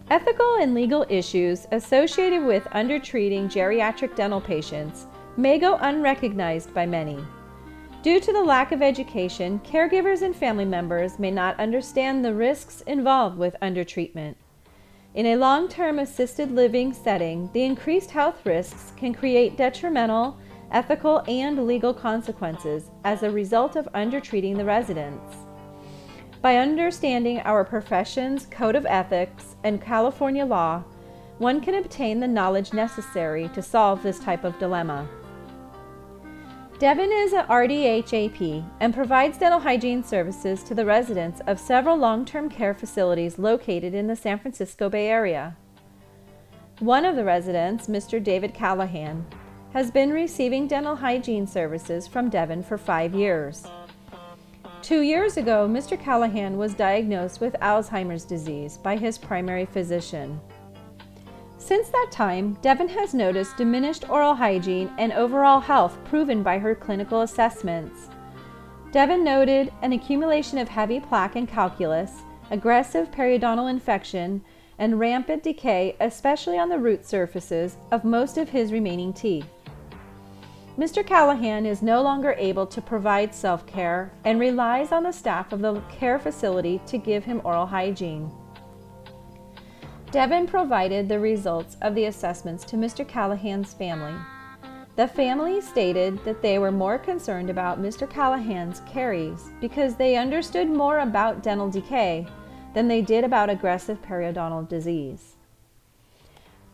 Ethical and legal issues associated with undertreating geriatric dental patients may go unrecognized by many. Due to the lack of education, caregivers and family members may not understand the risks involved with undertreatment. In a long-term assisted living setting, the increased health risks can create detrimental, ethical, and legal consequences as a result of undertreating the residents. By understanding our profession's code of ethics and California law, one can obtain the knowledge necessary to solve this type of dilemma. Devon is a RDHAP and provides dental hygiene services to the residents of several long-term care facilities located in the San Francisco Bay Area. One of the residents, Mr. David Callahan, has been receiving dental hygiene services from Devon for 5 years. 2 years ago, Mr. Callahan was diagnosed with Alzheimer's disease by his primary physician. Since that time, Devon has noticed diminished oral hygiene and overall health proven by her clinical assessments. Devon noted an accumulation of heavy plaque and calculus, aggressive periodontal infection, and rampant decay, especially on the root surfaces of most of his remaining teeth. Mr. Callahan is no longer able to provide self-care and relies on the staff of the care facility to give him oral hygiene. Devon provided the results of the assessments to Mr. Callahan's family. The family stated that they were more concerned about Mr. Callahan's caries because they understood more about dental decay than they did about aggressive periodontal disease.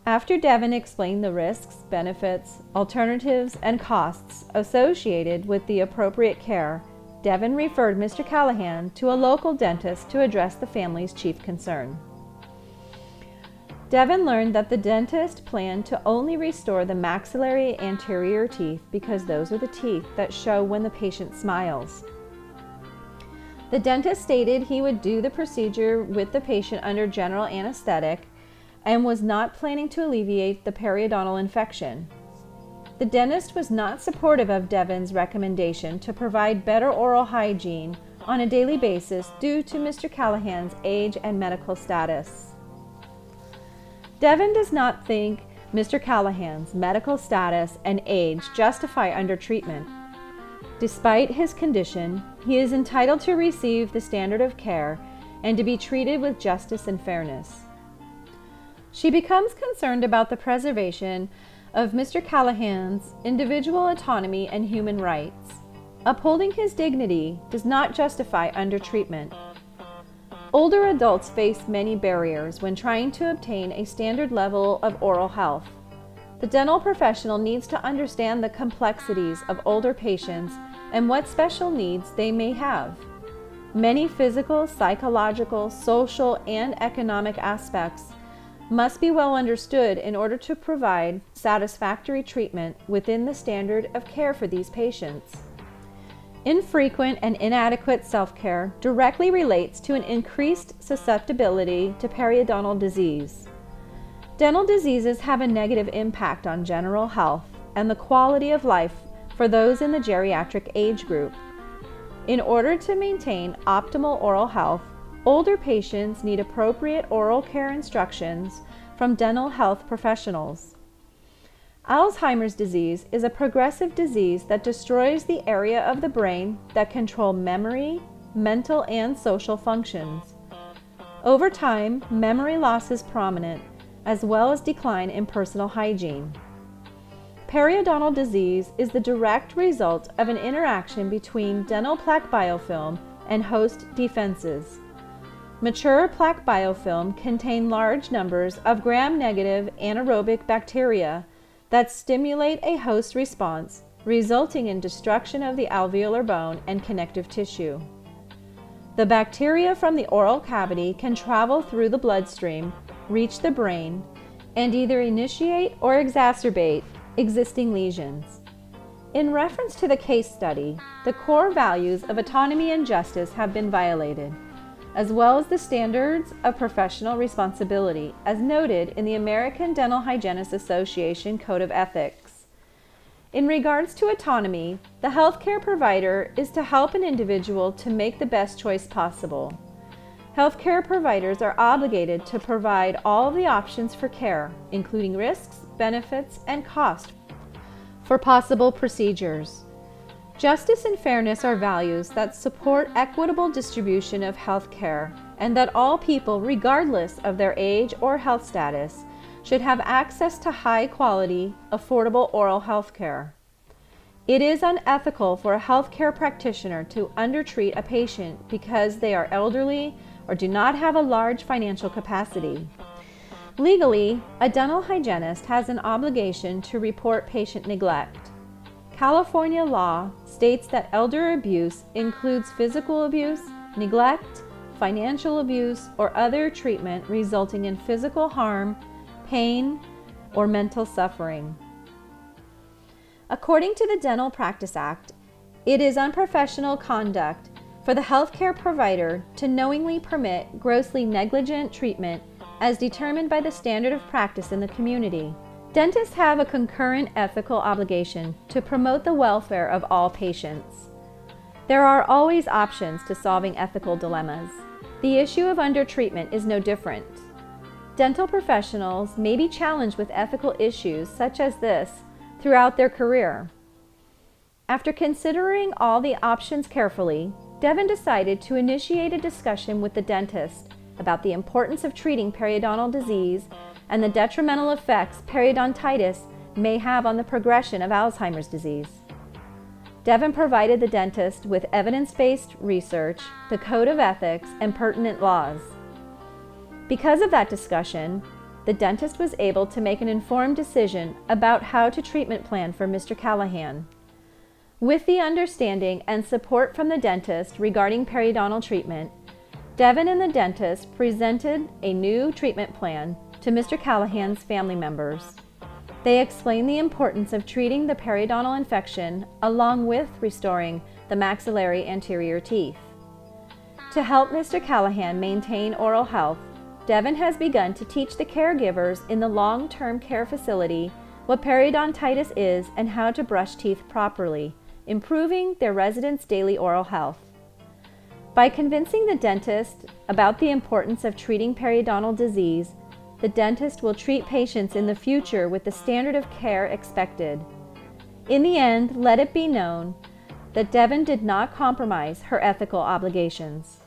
After Devon explained the risks, benefits, alternatives, and costs associated with the appropriate care, Devon referred Mr. Callahan to a local dentist to address the family's chief concern. Devon learned that the dentist planned to only restore the maxillary anterior teeth because those are the teeth that show when the patient smiles. The dentist stated he would do the procedure with the patient under general anesthetic and was not planning to alleviate the periodontal infection. The dentist was not supportive of Devon's recommendation to provide better oral hygiene on a daily basis due to Mr. Callahan's age and medical status. Devon does not think Mr. Callahan's medical status and age justify undertreatment. Despite his condition, he is entitled to receive the standard of care and to be treated with justice and fairness. She becomes concerned about the preservation of Mr. Callahan's individual autonomy and human rights. Upholding his dignity does not justify undertreatment. Older adults face many barriers when trying to obtain a standard level of oral health. The dental professional needs to understand the complexities of older patients and what special needs they may have. Many physical, psychological, social, and economic aspects must be well understood in order to provide satisfactory treatment within the standard of care for these patients. Infrequent and inadequate self-care directly relates to an increased susceptibility to periodontal disease. Dental diseases have a negative impact on general health and the quality of life for those in the geriatric age group. In order to maintain optimal oral health, older patients need appropriate oral care instructions from dental health professionals. Alzheimer's disease is a progressive disease that destroys the area of the brain that control memory, mental, and social functions. Over time, memory loss is prominent, as well as decline in personal hygiene. Periodontal disease is the direct result of an interaction between dental plaque biofilm and host defenses. Mature plaque biofilm contain large numbers of gram-negative anaerobic bacteria that stimulate a host response, resulting in destruction of the alveolar bone and connective tissue. The bacteria from the oral cavity can travel through the bloodstream, reach the brain, and either initiate or exacerbate existing lesions. In reference to the case study, the core values of autonomy and justice have been violated, as well as the standards of professional responsibility, as noted in the American Dental Hygienists Association Code of Ethics. In regards to autonomy, the healthcare provider is to help an individual to make the best choice possible. Healthcare providers are obligated to provide all of the options for care, including risks, benefits, and cost for possible procedures. Justice and fairness are values that support equitable distribution of health care, and that all people, regardless of their age or health status, should have access to high-quality, affordable oral health care. It is unethical for a healthcare practitioner to undertreat a patient because they are elderly or do not have a large financial capacity. Legally, a dental hygienist has an obligation to report patient neglect. California law states that elder abuse includes physical abuse, neglect, financial abuse, or other treatment resulting in physical harm, pain, or mental suffering. According to the Dental Practice Act, it is unprofessional conduct for the healthcare provider to knowingly permit grossly negligent treatment as determined by the standard of practice in the community. Dentists have a concurrent ethical obligation to promote the welfare of all patients. There are always options to solving ethical dilemmas. The issue of undertreatment is no different. Dental professionals may be challenged with ethical issues such as this throughout their career. After considering all the options carefully, Devin decided to initiate a discussion with the dentist about the importance of treating periodontal disease and the detrimental effects periodontitis may have on the progression of Alzheimer's disease. Devin provided the dentist with evidence-based research, the code of ethics, and pertinent laws. Because of that discussion, the dentist was able to make an informed decision about how to treatment plan for Mr. Callahan. With the understanding and support from the dentist regarding periodontal treatment, Devin and the dentist presented a new treatment plan to Mr. Callahan's family members. They explained the importance of treating the periodontal infection along with restoring the maxillary anterior teeth. To help Mr. Callahan maintain oral health, Devin has begun to teach the caregivers in the long-term care facility what periodontitis is and how to brush teeth properly, improving their residents' daily oral health. By convincing the dentist about the importance of treating periodontal disease, the dentist will treat patients in the future with the standard of care expected. In the end, let it be known that Devin did not compromise her ethical obligations.